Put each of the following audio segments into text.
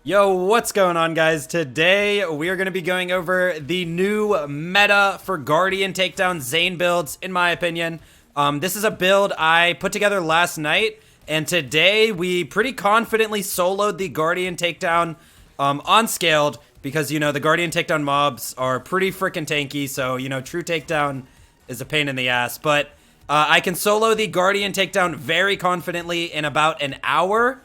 Yo, what's going on, guys? Today we are going to be going over the new meta for Guardian Takedown Zane Builds, in my opinion. This is a build I put together last night, and today we pretty confidently soloed the Guardian Takedown unscaled because, the Guardian Takedown mobs are pretty freaking tanky, so, true takedown is a pain in the ass. But I can solo the Guardian Takedown very confidently in about an hour.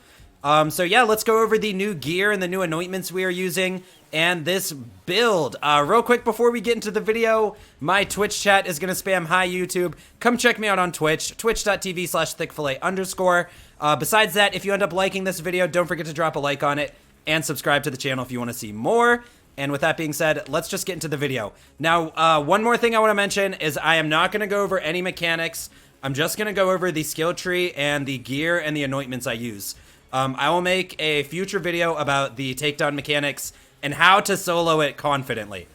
So yeah, let's go over the new gear and the new anointments we are using and this build. Real quick before we get into the video, my Twitch chat is going to spam hi YouTube. Come check me out on Twitch, twitch.tv/thickfillet_. Besides that, if you end up liking this video, don't forget to drop a like on it and subscribe to the channel if you want to see more. And with that being said, let's just get into the video. Now, one more thing I want to mention is I am not going to go over any mechanics. I'm just going to go over the skill tree and the gear and the anointments I use. I will make a future video about the takedown mechanics and how to solo it confidently.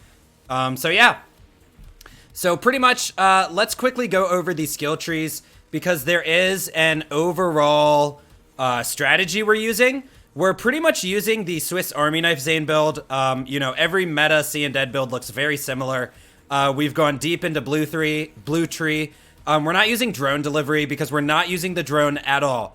So yeah. So pretty much, let's quickly go over the skill trees because there is an overall strategy we're using. We're pretty much using the Swiss Army Knife Zane build. Every meta See and Dead build looks very similar. We've gone deep into blue tree. We're not using drone delivery because we're not using the drone at all.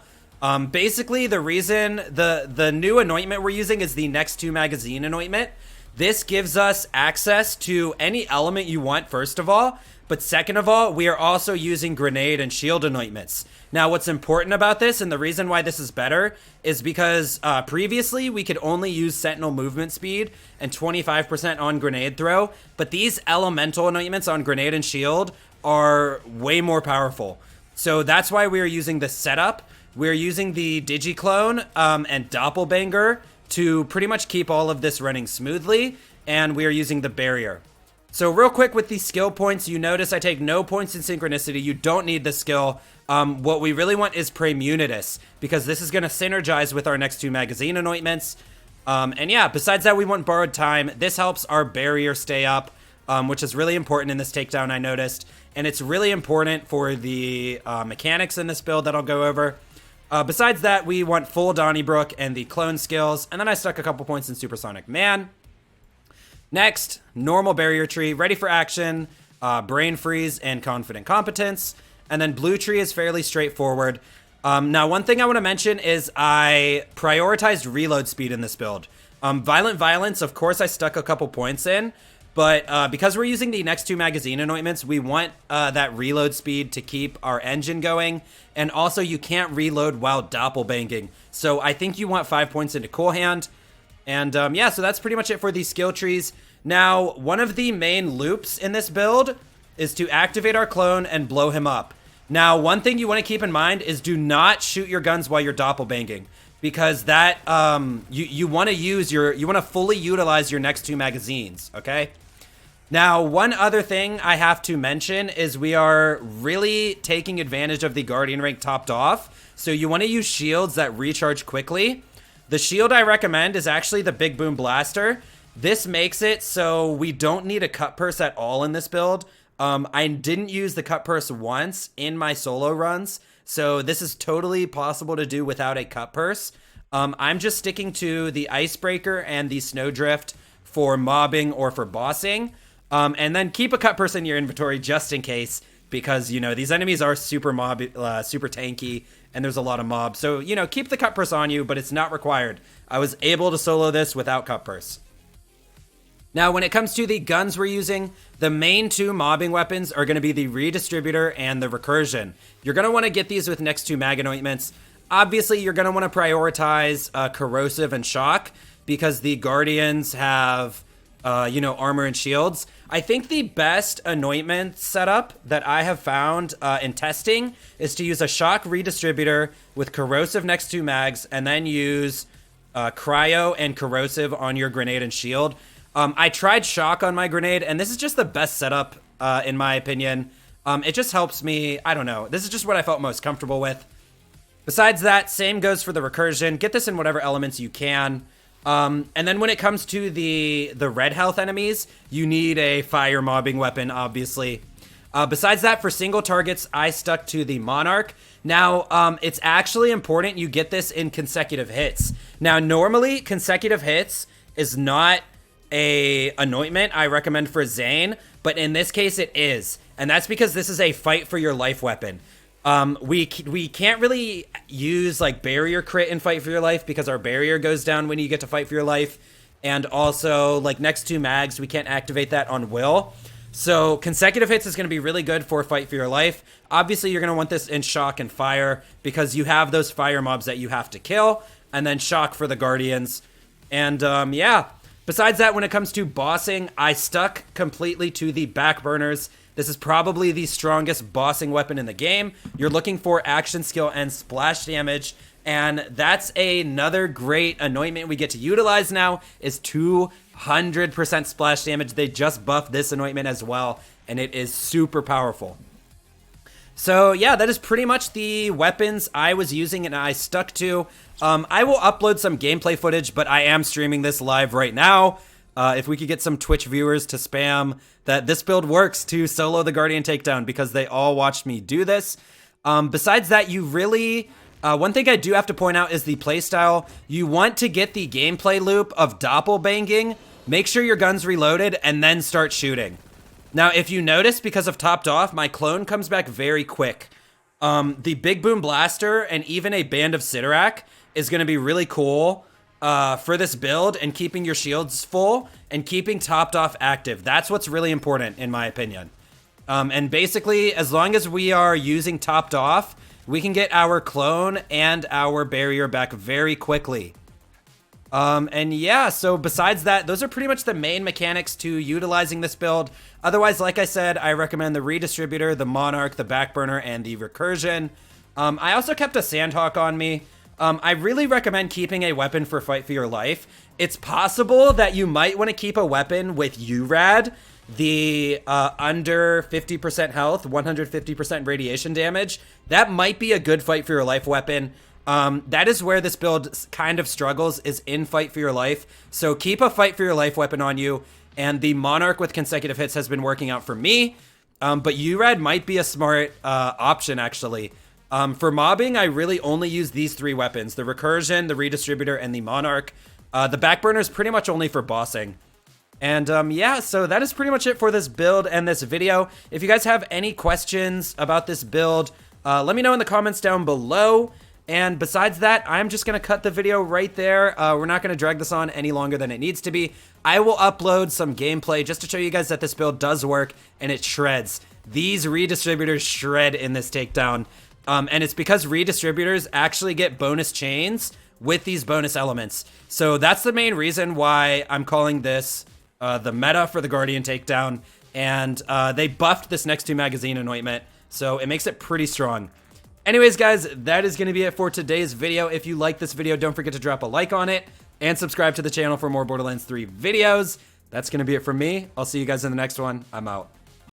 Basically, the reason the new anointment we're using is the next 2 magazine anointment. This gives us access to any element you want, first of all. But second of all, we are also using grenade and shield anointments. Now, what's important about this and the reason why this is better is because previously we could only use sentinel movement speed and 25% on grenade throw. But these elemental anointments on grenade and shield are way more powerful. So that's why we are using this setup. We're using the Digiclone and Doppelbanger to pretty much keep all of this running smoothly, and we are using the barrier. So real quick with the skill points, you notice I take no points in synchronicity. You don't need the skill. What we really want is Praemunitus, because this is going to synergize with our next 2 magazine anointments. And yeah, besides that, we want borrowed time. This helps our barrier stay up, which is really important in this takedown, I noticed. And it's really important for the mechanics in this build that I'll go over. Besides that, we want full Donnybrook and the clone skills, and then I stuck a couple points in Supersonic Man. Next, normal barrier tree, ready for action, brain freeze, and confident competence. And then blue tree is fairly straightforward. Now, one thing I want to mention is I prioritized reload speed in this build. Violent Violence, of course, I stuck a couple points in. But because we're using the next 2 magazine anointments, we want that reload speed to keep our engine going. And also, you can't reload while doppelbanging. So I think you want 5 points into Cool Hand. And yeah, so that's pretty much it for these skill trees. Now, one of the main loops in this build is to activate our clone and blow him up. Now, one thing you want to keep in mind is do not shoot your guns while you're doppelbanging. Because that, you want to fully utilize your next 2 magazines, okay? Now, one other thing I have to mention is we are really taking advantage of the Guardian rank topped off. So you want to use shields that recharge quickly. The shield I recommend is actually the Big Boom Blaster. This makes it so we don't need a cut purse at all in this build. I didn't use the cut purse once in my solo runs. So this is totally possible to do without a cut purse. I'm just sticking to the Icebreaker and the Snowdrift for mobbing or for bossing. And then keep a cut purse in your inventory just in case, because, these enemies are super tanky, and there's a lot of mobs. So, keep the cut purse on you, but it's not required. I was able to solo this without cut purse. Now, when it comes to the guns we're using, the main 2 mobbing weapons are going to be the Redistributor and the Recursion. You're going to want to get these with next 2 mag anointments. Obviously, you're going to want to prioritize Corrosive and Shock, because the Guardians have armor and shields. I think the best anointment setup that I have found in testing is to use a Shock Redistributor with Corrosive next 2 mags, and then use Cryo and Corrosive on your grenade and shield. I tried Shock on my grenade, and this is just the best setup, in my opinion. It just helps me, I don't know. This is just what I felt most comfortable with. Besides that, same goes for the Recursion. Get this in whatever elements you can. And then when it comes to the red health enemies, you need a fire mobbing weapon, obviously. Besides that, for single targets, I stuck to the Monarch, Now, it's actually important you get this in consecutive hits. Now, normally, consecutive hits is not a anointment I recommend for Zane, but in this case, it is. And that's because this is a fight for your life weapon. We can't really use, like, barrier crit in fight for your life because our barrier goes down when you get to fight for your life. And also, like, next 2 mags, we can't activate that on will. So consecutive hits is going to be really good for fight for your life. Obviously, you're going to want this in shock and fire because you have those fire mobs that you have to kill, and then shock for the guardians. And yeah, besides that, when it comes to bossing, I stuck completely to the backburners. This is probably the strongest bossing weapon in the game. You're looking for action skill and splash damage, and that's another great anointment we get to utilize now is 200% splash damage. They just buffed this anointment as well, and it is super powerful. So yeah, that is pretty much the weapons I was using and I stuck to. I will upload some gameplay footage, but I am streaming this live right now. If we could get some Twitch viewers to spam that this build works to solo the Guardian Takedown because they all watched me do this. Besides that, you really... one thing I do have to point out is the playstyle. You want to get the gameplay loop of doppelbanging, make sure your gun's reloaded, and then start shooting. Now, if you notice, because of topped off, my clone comes back very quick. The Big Boom Blaster and even a Band of Sidorak is going to be really cool for this build and keeping your shields full and keeping topped off active. That's what's really important, in my opinion. And basically, as long as we are using topped off, we can get our clone and our barrier back very quickly. And yeah, so besides that, those are pretty much the main mechanics to utilizing this build. Otherwise, like I said, I recommend the redistributor, the monarch, the backburner, and the recursion. I also kept a sandhawk on me. I really recommend keeping a weapon for fight for your life. It's possible that you might want to keep a weapon with URAD, the under 50% health, 150% radiation damage. That might be a good fight for your life weapon. That is where this build kind of struggles, is in fight for your life. So keep a fight for your life weapon on you. And the monarch with consecutive hits has been working out for me. But URAD might be a smart option, actually. For mobbing, I really only use these 3 weapons: the recursion, the redistributor, and the monarch. The backburner is pretty much only for bossing. And yeah, so that is pretty much it for this build and this video. If you guys have any questions about this build, let me know in the comments down below. And besides that, I'm just going to cut the video right there. We're not going to drag this on any longer than it needs to be. I will upload some gameplay just to show you guys that this build does work and it shreds. These redistributors shred in this takedown. And it's because redistributors actually get bonus chains with these bonus elements. So that's the main reason why I'm calling this the meta for the Guardian Takedown. And they buffed this next 2 magazine anointment, so it makes it pretty strong. Anyways, guys, that is going to be it for today's video. If you like this video, don't forget to drop a like on it and subscribe to the channel for more Borderlands 3 videos. That's going to be it from me. I'll see you guys in the next one. I'm out.